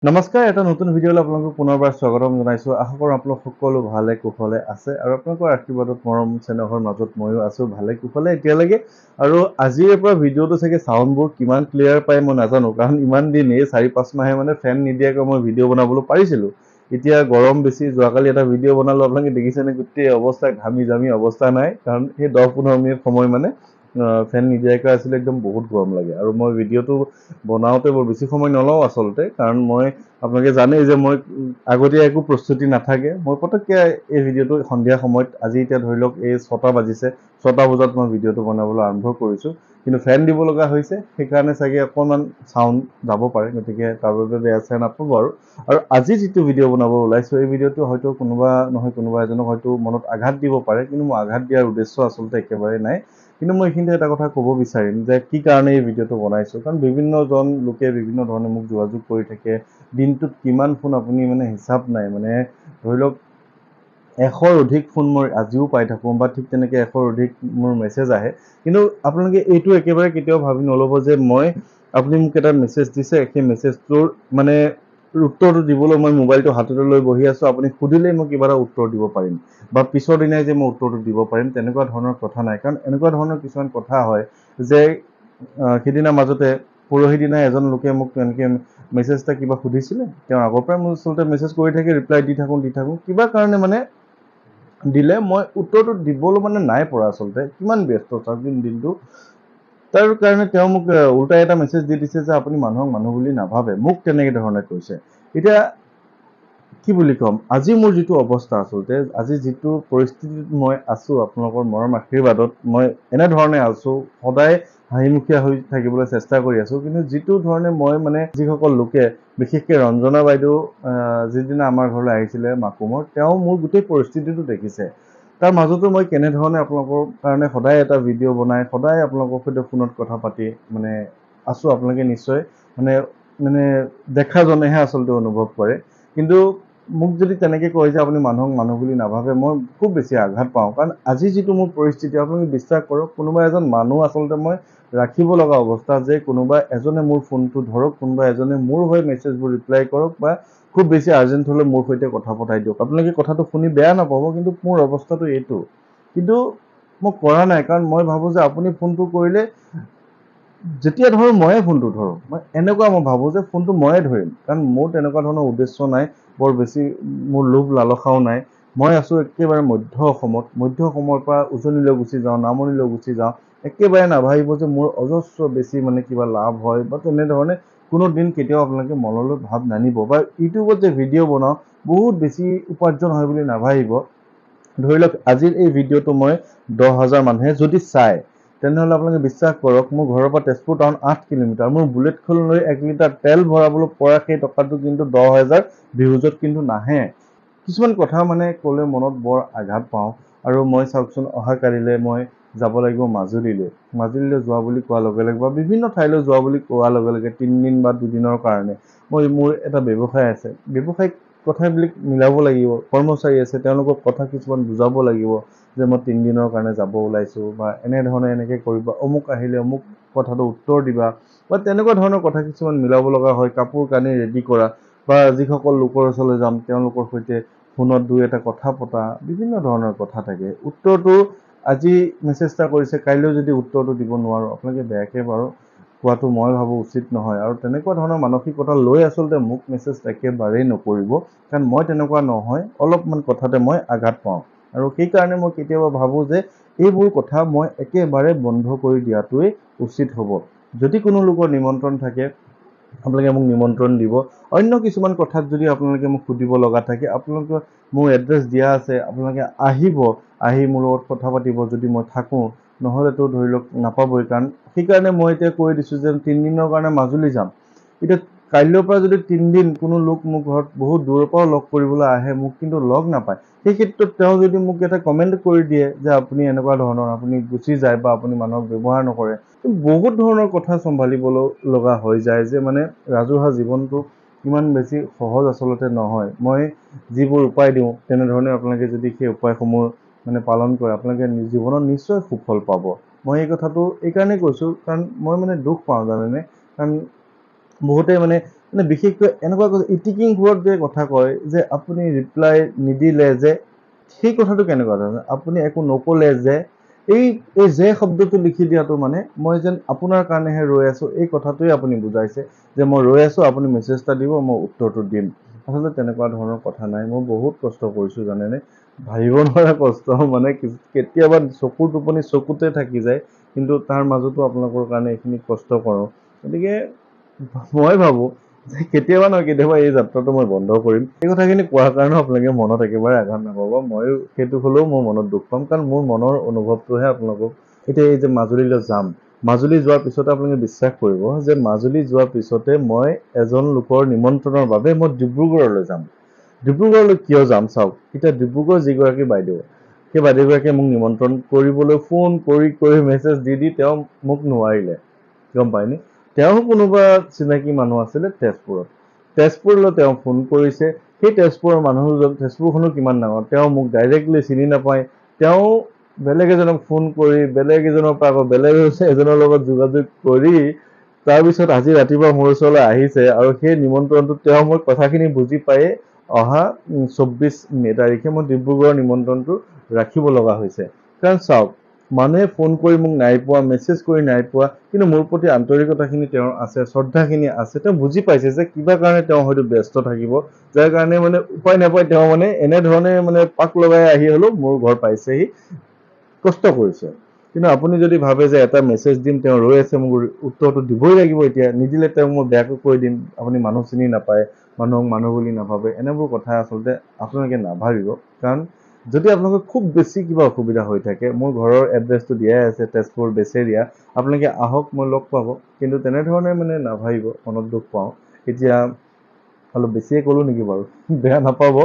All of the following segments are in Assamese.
নমস্কাৰ, এটা নতুন ভিডিঅ'লৈ আপোনালোকক পুনৰবাৰ স্বাগতম জনাইছোঁ। আশা কৰোঁ আপোনালোক সকলো ভালে কুশলে আছে আৰু আপোনালোকৰ আশীৰ্বাদত মৰম চেনেহৰ মাজত ময়ো আছোঁ ভালে কুশলে এতিয়ালৈকে। আৰু আজিৰ পৰা ভিডিঅ'টো চাগে চাউণ্ডবোৰ কিমান ক্লিয়াৰ পায় মই নাজানো, কাৰণ ইমান দিন এই 4-5 মাহে মানে ফেন নিদিয়াকৈ মই ভিডিঅ' বনাবলৈ পাৰিছিলোঁ। এতিয়া গৰম বেছি, যোৱাকালি এটা ভিডিঅ' বনালোঁ, আপোনালোকে দেখিছেনে গোটেই অৱস্থা ঘামি জামি অৱস্থা নাই, কাৰণ সেই 10-15 মিনিট সময় মানে ফেন নিদিয়াকৈ আছিলে, একদম বহুত গৰম লাগে। আৰু মই ভিডিঅ'টো বনাওঁতে বৰ বেছি সময় নলওঁ আচলতে, কাৰণ মই আপোনালোকে জানেই যে মই আগতীয়া একো প্ৰস্তুতি নাথাকে। মই পটককৈ এই ভিডিঅ'টো সন্ধিয়া সময়ত, আজি এতিয়া ধৰি লওক এই 6টা বাজিছে, 6টা বজাত মই ভিডিঅ'টো বনাবলৈ আৰম্ভ কৰিছোঁ। কিন্তু ফেন দিব লগা হৈছে, সেইকাৰণে চাগে অকণমান চাউণ্ড যাব পাৰে, গতিকে তাৰ বাবে বেয়া চেয়া নাপাব। আৰু আজি যিটো ভিডিঅ' বনাব ওলাইছোঁ, এই ভিডিঅ'টো হয়তো কোনোবা নহয় কোনোবা এজনক হয়তো মনত আঘাত দিব পাৰে, কিন্তু মই আঘাত দিয়াৰ উদ্দেশ্য আচলতে একেবাৰে নাই। কিন্তু মই এইখিনিতে এটা কথা ক'ব বিচাৰিম যে কি কাৰণে এই ভিডিঅ'টো বনাইছোঁ, কাৰণ বিভিন্নজন লোকে বিভিন্ন ধৰণে মোক যোগাযোগ কৰি থাকে। দিনটোত কিমান ফোন আপুনি মানে হিচাপ নাই, মানে ধৰি লওক 100ৰ অধিক ফোন মই আজিও পাই থাকোঁ, বা ঠিক তেনেকৈ 100ৰ অধিক মোৰ মেছেজ আহে। কিন্তু আপোনালোকে এইটো একেবাৰে কেতিয়াও ভাবি নল'ব যে আপুনি মোক এটা মেছেজ দিছে, সেই মেছেজটোৰ মানে উত্তৰটো দিবলৈ মই মোবাইলটো হাততে লৈ বহি আছোঁ, আপুনি সুধিলেই মই কিবা এটা উত্তৰ দিব পাৰিম, বা পিছৰ দিনাই যে মই উত্তৰটো দিব পাৰিম, তেনেকুৱা ধৰণৰ কথা নাই। কাৰণ এনেকুৱা ধৰণৰ কিছুমান কথা হয় যে সিদিনা মাজতে পৰহি দিনা এজন লোকে মোক এনেকৈ মেছেজ এটা কিবা সুধিছিলে, তেওঁ আগৰ পৰাই মোৰ আচলতে মেছেজ কৰি থাকে, ৰিপ্লাই দি থাকোঁ, কিবা কাৰণে মানে দিলে, মই উত্তৰটো দিবলৈ মানে নাই পৰা আচলতে, কিমান ব্যস্ত চাওকচোন দিনটো। তাৰ কাৰণে তেওঁ মোক উল্টাই এটা মেছেজ দি দিছে যে আপুনি মানুহক মানুহ বুলি নাভাবে, মোক তেনেকৈ ধৰণে কৈছে। এতিয়া কি বুলি ক'ম, আজি মোৰ যিটো অৱস্থা, আচলতে আজি যিটো পৰিস্থিতিত মই আছোঁ, আপোনালোকৰ মৰম আশীৰ্বাদত মই এনেধৰণে আছোঁ, সদায় হাঁহিমুখীয়া হৈ থাকিবলৈ চেষ্টা কৰি আছোঁ। কিন্তু যিটো ধৰণে মই মানে যিসকল লোকে, বিশেষকৈ ৰঞ্জনা বাইদেউ যিদিনা আমাৰ ঘৰলৈ আহিছিলে মাকুমৰ, তেওঁ মোৰ গোটেই পৰিস্থিতিটো দেখিছে। তাৰ মাজতো মই কেনেধৰণে আপোনালোকৰ কাৰণে সদায় এটা ভিডিঅ' বনাই, সদায় আপোনালোকৰ সৈতে ফোনত কথা পাতি মানে আছোঁ, আপোনালোকে নিশ্চয় মানে মানে দেখাজনেহে আচলতে অনুভৱ কৰে। কিন্তু মোক যদি তেনেকৈ কয় যে আপুনি মানুহক মানুহ বুলি নাভাবে, মই খুব বেছি আঘাত পাওঁ। কাৰণ আজি যিটো মোৰ পৰিস্থিতি, আপোনালোকে বিশ্বাস কৰক, কোনোবা এজন মানুহ আচলতে মই ৰাখিব লগা অৱস্থা, যে কোনোবা এজনে মোৰ ফোনটো ধৰক, কোনোবা এজনে মোৰ হৈ মেছেজবোৰ ৰিপ্লাই কৰক, বা খুব বেছি আৰ্জেণ্ট হ'লে মোৰ সৈতে কথা পতাই দিয়ক। আপোনালোকে কথাটো শুনি বেয়া নাপাব, কিন্তু মোৰ অৱস্থাটো এইটো। কিন্তু মই কৰা নাই, কাৰণ মই ভাবোঁ যে আপুনি ফোনটো কৰিলে যেতিয়া ধৰোঁ ময়ে ফোনটো ধৰোঁ, মই এনেকুৱা মই ভাবোঁ যে ফোনটো ময়ে ধৰিম, কাৰণ মোৰ তেনেকুৱা ধৰণৰ উদ্দেশ্য নাই, বৰ বেছি মোৰ লোভ লালসাও নাই। মই আছোঁ একেবাৰে মধ্য অসমৰ পৰা উজনিলৈ গুচি যাওঁ, নামনিলৈ গুচি যাওঁ, একেবাৰে নাভাবিব যে মোৰ অজস্ৰ বেছি মানে কিবা লাভ হয় বা তেনেধৰণে কোনো দিন কেতিয়াও আপোনালোকে মনলৈ ভাৱ নানিব, বা ইউটিউবত যে ভিডিঅ' বনাওঁ বহুত বেছি উপাৰ্জন হয় বুলি নাভাবিব। ধৰি লওক আজিৰ এই ভিডিঅ'টো মই 10,000 মানুহে যদি চায়, তেনেহ'লে আপোনালোকে বিশ্বাস কৰক, মোৰ ঘৰৰ পৰা তেজপুৰ টাউন 8 কিলোমিটাৰ, মোৰ বুলেটখন লৈ 1 লিটাৰ তেল ভৰাবলৈ পৰা সেই টকাটো কিন্তু 10,000 ভিউজত কিন্তু নাহে। কিছুমান কথা মানে ক'লে মনত বৰ আঘাত পাওঁ। আৰু মই চাওকচোন, অহা কালিলৈ মই যাব লাগিব মাজুলীলৈ যোৱা বুলি কোৱাৰ লগে লগে, বা বিভিন্ন ঠাইলৈ যোৱা বুলি কোৱাৰ লগে লগে 3 দিন বা 2 দিনৰ কাৰণে মোৰ এটা ব্যৱসায় আছে, ব্যৱসায়িক কথাবিলাক মিলাব লাগিব, কৰ্মচাৰী আছে, তেওঁলোকক কথা কিছুমান বুজাব লাগিব যে মই 3 দিনৰ কাৰণে যাব ওলাইছোঁ, বা এনেধৰণে এনেকৈ কৰিবা, অমুক আহিলে অমুক কথাটো উত্তৰ দিবা, বা তেনেকুৱা ধৰণৰ কথা কিছুমান মিলাব লগা হয়। কাপোৰ কানি ৰেডি কৰা, বা যিসকল লোকৰ ওচৰলৈ যাম তেওঁলোকৰ সৈতে ফোনত 2-এটা কথা পতা, বিভিন্ন ধৰণৰ কথা থাকে। উত্তৰটো আজি মেছেজ এটা কৰিছে, কাইলৈ যদি উত্তৰটো দিব নোৱাৰোঁ, আপোনালোকে বেয়াকৈ বাৰু কোৱাটো মই ভাবোঁ উচিত নহয়। আৰু তেনেকুৱা ধৰণৰ মানসিকতা লৈ আচলতে মোক মেছেজ একেবাৰেই নকৰিব, কাৰণ মই তেনেকুৱা নহয়, অলপমান কথাতে মই আঘাত পাওঁ। আৰু সেইকাৰণে মই কেতিয়াবা ভাবোঁ যে এইবোৰ কথা মই একেবাৰে বন্ধ কৰি দিয়াটোৱেই উচিত হ'ব। যদি কোনো লোকৰ নিমন্ত্ৰণ থাকে, আপোনালোকে মোক নিমন্ত্ৰণ দিব। অন্য কিছুমান কথাত যদি আপোনালোকে মোক সুধিব লগা থাকে, আপোনালোকে মোৰ এড্ৰেছ দিয়া আছে, আপোনালোকে আহিব, আহি মোৰ লগত কথা পাতিব যদি মই থাকোঁ, নহ'লেতো ধৰি লওক নাপাবই। কাৰণ সেইকাৰণে মই এতিয়া কৈ দিছোঁ যে 3 দিনৰ কাৰণে মাজুলী যাম। এতিয়া কাইলৈৰ পৰা যদি 3 দিন কোনো লোক মোৰ ঘৰত বহুত দূৰৰ পৰাও লগ কৰিবলৈ আহে, মোক কিন্তু লগ নাপায়, সেই ক্ষেত্ৰত তেওঁ যদি মোক এটা কমেণ্ট কৰি দিয়ে যে আপুনি এনেকুৱা ধৰণৰ, আপুনি গুচি যায়, বা আপুনি মানুহক ব্যৱহাৰ নকৰে, বহুত ধৰণৰ কথা চম্ভালিব লগা হৈ যায়, যে মানে ৰাজহুৱা জীৱনটো ইমান বেছি সহজ আচলতে নহয়। মই যিবোৰ উপায় দিওঁ, তেনেধৰণে আপোনালোকে যদি সেই উপায়সমূহ মানে পালন কৰে, আপোনালোকে জীৱনত নিশ্চয় সুফল পাব। মই এই কথাটো এইকাৰণেই কৈছোঁ, কাৰণ মই মানে দুখ পাওঁ জানেনে। কাৰণ বহুতে মানে মানে বিশেষকৈ এনেকুৱা ইটিকিংবোৰত যে কথা কয় যে আপুনি ৰিপ্লাই নিদিলে যে সেই কথাটো কেনেকুৱা ধৰণৰ আপুনি একো নক'লে যে এই এই যে শব্দটো লিখি দিয়াটো মানে মই যেন আপোনাৰ কাৰণেহে ৰৈ আছোঁ এই কথাটোৱে আপুনি বুজাইছে যে মই ৰৈ আছোঁ আপুনি মেছেজ এটা দিব মই উত্তৰটো দিম আচলতে তেনেকুৱা ধৰণৰ কথা নাই মই বহুত কষ্ট কৰিছোঁ জানেনে ভাবিব নোৱাৰা কষ্ট মানে কেতিয়াবা চকুৰ টোপনি চকুতে থাকি যায় কিন্তু তাৰ মাজতো আপোনালোকৰ কাৰণে এইখিনি কষ্ট কৰোঁ গতিকে মই ভাবোঁ যে কেতিয়াবা নহয় কেতিয়াবা এই যাত্ৰাটো মই বন্ধ কৰিম এই কথাখিনি কোৱাৰ কাৰণেও আপোনালোকে মনত একেবাৰে আঘাত নাপাব ময়ো সেইটো হ'লেও মোৰ মনত দুখ পাম কাৰণ মোৰ মনৰ অনুভৱটোহে আপোনালোকক এতিয়া এই যে মাজুলীলৈ যাম মাজুলী যোৱাৰ পিছতে আপোনালোকে বিশ্বাস কৰিব যে মাজুলী যোৱাৰ পিছতে মই এজন লোকৰ নিমন্ত্ৰণৰ বাবে মই ডিব্ৰুগড়লৈ যাম ডিব্ৰুগড়লৈ কিয় যাম চাওক এতিয়া ডিব্ৰুগড় যিগৰাকী বাইদেউ সেই বাইদেউগৰাকীয়ে মোক নিমন্ত্ৰণ কৰিবলৈ ফোন কৰি মেছেজ দি তেওঁ মোক নোৱাৰিলে গম পায়নে তেওঁ কোনোবা চিনাকি মানুহ আছিলে তেজপুৰলৈ তেওঁ ফোন কৰিছে সেই তেজপুৰৰ মানুহজন তেজপুৰখনো কিমান ডাঙৰ তেওঁ মোক ডাইৰেক্টলি চিনি নাপায় তেওঁ বেলেগ এজনক ফোন কৰি বেলেগ এজনৰ পৰা আকৌ বেলেগ এজনৰ লগত যোগাযোগ কৰি তাৰপিছত আজি ৰাতিপুৱা মোৰ ওচৰলৈ আহিছে আৰু সেই নিমন্ত্ৰণটো তেওঁ মই কথাখিনি বুজি পায়ে অহা 24 মে তাৰিখে মই ডিব্ৰুগড়ৰ নিমন্ত্ৰণটো ৰাখিব লগা হৈছে কাৰণ চাওক মানুহে ফোন কৰি মোক নাই পোৱা মেছেজ কৰি নাই পোৱা কিন্তু মোৰ প্ৰতি আন্তৰিকতাখিনি তেওঁৰ আছে শ্ৰদ্ধাখিনি আছে তেওঁ বুজি পাইছে যে কিবা কাৰণে তেওঁ হয়তো ব্যস্ত থাকিব যাৰ কাৰণে মানে উপায় নাপায় তেওঁ মানে এনেধৰণে মানে পাক লগাই আহি হ'লেও মোৰ ঘৰ পাইছেহি কষ্ট কৰিছে কিন্তু আপুনি যদি ভাবে যে এটা মেছেজ দিম তেওঁ ৰৈ আছে মোক উত্তৰটো দিবই লাগিব এতিয়া নিদিলে তেওঁক মই বেয়াকৈ কৈ দিম আপুনি মানুহ চিনি নাপায় মানুহক মানুহ বুলি নাভাবে এনেবোৰ কথা আচলতে আপোনালোকে নাভাবিব কাৰণ যদি আপোনালোকৰ খুব বেছি কিবা অসুবিধা হৈ থাকে মোৰ ঘৰৰ এড্ৰেছটো দিয়াই আছে তেজপুৰ বেচেৰিয়া আপোনালোকে আহক মই লগ পাব কিন্তু তেনেধৰণে মানে নাভাবিব মনত দুখ পাওঁ এতিয়া অলপ বেছিয়ে ক'লোঁ নেকি বাৰু বেয়া নাপাব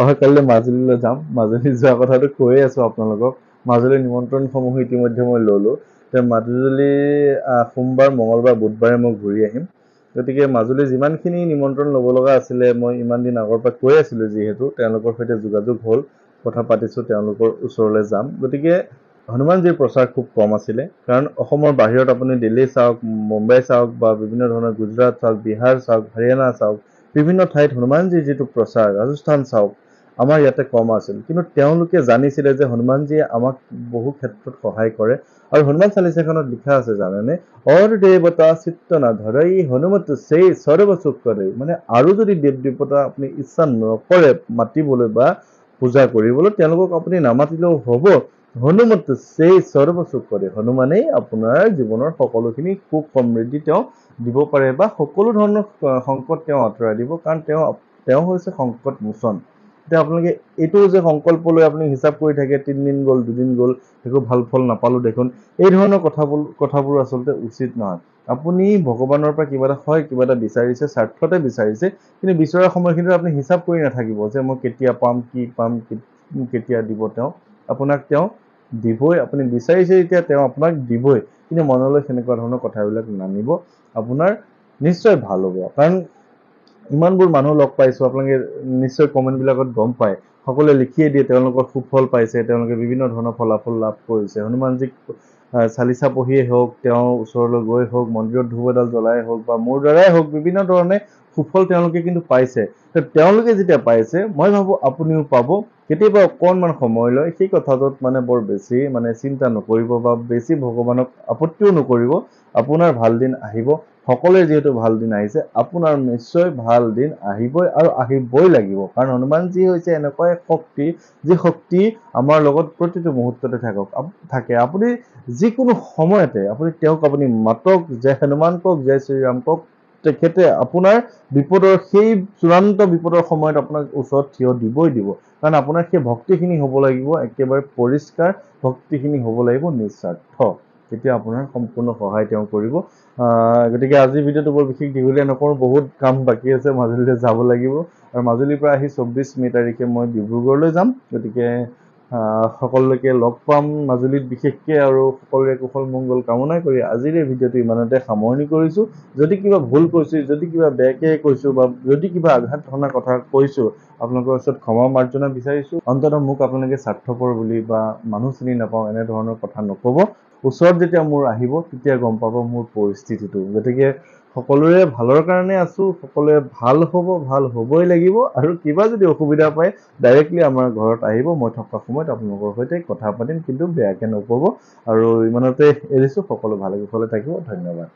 অহাকালিলৈ মাজুলীলৈ যাম মাজুলী যোৱা কথাটো কৈয়ে আছোঁ আপোনালোকক মাজুলী নিমন্ত্ৰণসমূহ ইতিমধ্যে মই ল'লোঁ মাজুলী সোমবাৰ মঙলবাৰ বুধবাৰে মই ঘূৰি আহিম গতিকে মাজুলী যিমানখিনি নিমন্ত্ৰণ ল'ব লগা আছিলে মই ইমান দিন আগৰ পৰা কৈ আছিলোঁ যিহেতু তেওঁলোকৰ সৈতে যোগাযোগ হ'ল কথা পাতিছোঁ তেওঁলোকৰ ওচৰলৈ যাম গতিকে হনুমানজীৰ প্ৰচাৰ খুব কম আছিলে কাৰণ অসমৰ বাহিৰত আপুনি দিল্লী চাওক মুম্বাই চাওক বা বিভিন্ন ধৰণৰ গুজৰাট চাওক বিহাৰ চাওক হাৰিয়ানা চাওক বিভিন্ন ঠাইত হনুমানজীৰ যিটো প্ৰচাৰ ৰাজস্থান চাওক আমাৰ ইয়াতে কম আছিল কিন্তু তেওঁলোকে জানিছিলে যে হনুমানজীয়ে আমাক বহু ক্ষেত্ৰত সহায় কৰে আৰু হনুমান চালিচাখনত লিখা আছে জানেনে অৰ দেৱতা চিত্ত নধৰই হনুমত সেই সৰ্ব সুখ কৰে মানে আৰু যদি দেৱ দেৱতা আপুনি ইচ্ছা নকৰে মাতিবলৈ বা পূজা কৰিবলৈ তেওঁলোকক আপুনি নামাতিলেও হ'ব হনুমত সেই সৰ্ব সুখ কৰে হনুমানেই আপোনাৰ জীৱনৰ সকলোখিনি সুখ সমৃদ্ধি তেওঁ দিব পাৰে বা সকলো ধৰণৰ সংকট তেওঁ আঁতৰাই দিব কাৰণ তেওঁ হৈছে সংকট মোচন এতিয়া আপোনালোকে এইটো যে সংকল্প লৈ আপুনি হিচাপ কৰি থাকে 3 দিন গ'ল 2 দিন গ'ল একো ভাল ফল নাপালোঁ দেখোন এই ধৰণৰ কথাবোৰ আচলতে উচিত নহয় আপুনি ভগৱানৰ পৰা কিবা এটা বিচাৰিছে স্বাৰ্থতে বিচাৰিছে কিন্তু বিচৰা সময়খিনিত আপুনি হিচাপ কৰি নাথাকিব যে মই কেতিয়া পাম কি পাম কেতিয়া দিব তেওঁ আপোনাক তেওঁ দিবই আপুনি বিচাৰিছে এতিয়া তেওঁ আপোনাক দিবই কিন্তু মনলৈ সেনেকুৱা ধৰণৰ কথাবিলাক নানিব আপোনাৰ নিশ্চয় ভাল হ'ব কাৰণ ইমানবোৰ মানুহ লগ পাইছোঁ আপোনালোকে নিশ্চয় কমেণ্টবিলাকত গম পায় সকলোৱে লিখিয়ে দিয়ে তেওঁলোকৰ সুফল পাইছে তেওঁলোকে বিভিন্ন ধৰণৰ ফলাফল লাভ কৰিছে হনুমানজীক চালিচা পঢ়িয়ে হওক তেওঁৰ ওচৰলৈ গৈ হওক মন্দিৰত ধূপ এডাল জ্বলাই হওক বা মোৰ দ্বাৰাই হওক বিভিন্ন ধৰণে সুফল তেওঁলোকে কিন্তু পাইছে তেওঁলোকে যেতিয়া পাইছে মই ভাবোঁ আপুনিও পাব কেতিয়াবা অকণমান সময় লয় সেই কথাটোত মানে বৰ বেছি মানে চিন্তা নকৰিব বা বেছি ভগৱানক আপত্তিও নকৰিব আপোনাৰ ভাল দিন আহিব সকলোৱে যিহেতু ভাল দিন আহিছে আপোনাৰ নিশ্চয় ভাল দিন আহিবই আৰু আহিবই লাগিব কাৰণ হনুমানজী হৈছে এনেকুৱা এক শক্তি যি শক্তি আমাৰ লগত প্ৰতিটো মুহূৰ্ততে থাকে আপুনি যিকোনো সময়তে আপুনি মাতক জয় হনুমান কওক জয় শ্ৰীৰাম কওক তেখেতে আপোনাৰ বিপদৰ সেই চূড়ান্ত বিপদৰ সময়ত আপোনাক ওচৰত থিয় দিবই দিব কাৰণ আপোনাৰ সেই ভক্তিখিনি হ'ব লাগিব একেবাৰে পৰিষ্কাৰ ভক্তিখিনি হ'ব লাগিব নিস্বাৰ্থ তেতিয়া আপোনাৰ সম্পূৰ্ণ সহায় তেওঁ কৰিব গতিকে আজিৰ ভিডিঅ'টো বৰ বিশেষ দীঘলীয়া নকৰোঁ বহুত কাম বাকী আছে মাজুলীলৈ যাব লাগিব আৰু মাজুলীৰ পৰা আহি 24 মে তাৰিখে মই ডিব্ৰুগড়লৈ যাম গতিকে সকলোকে লগ পাম মাজুলীত বিশেষকৈ আৰু সকলোৰে কুশল মংগল কামনা কৰি আজিৰ এই ভিডিঅ'টো ইমানতে সামৰণি কৰিছোঁ যদি কিবা ভুল কৈছোঁ যদি কিবা বেয়াকৈ কৈছোঁ বা যদি কিবা আঘাত ধৰা কথা কৈছোঁ আপোনালোকৰ ওচৰত ক্ষমা মাৰ্জনা বিচাৰিছোঁ অন্ততঃ মোক আপোনালোকে স্বাৰ্থপৰ বুলি বা মানুহ চিনি নাপাওঁ এনেধৰণৰ কথা নক'ব ওচৰত যেতিয়া মোৰ আহিব তেতিয়া গম পাব মোৰ পৰিস্থিতিটো গতিকে সকলোৰে ভালৰ কাৰণে আছোঁ, সকলোৱে ভাল হ'ব, ভাল হ'বই লাগিব। আৰু কিবা যদি অসুবিধা পায় ডাইৰেক্টলি আমাৰ ঘৰত আহিব, মই থকা সময়ত আপোনালোকৰ সৈতে কথা পাতিম, কিন্তু বেয়াকৈ নক'ব। আৰু ইমানতে এৰিছোঁ, সকলো ভালে কুশলে থাকিব, ধন্যবাদ।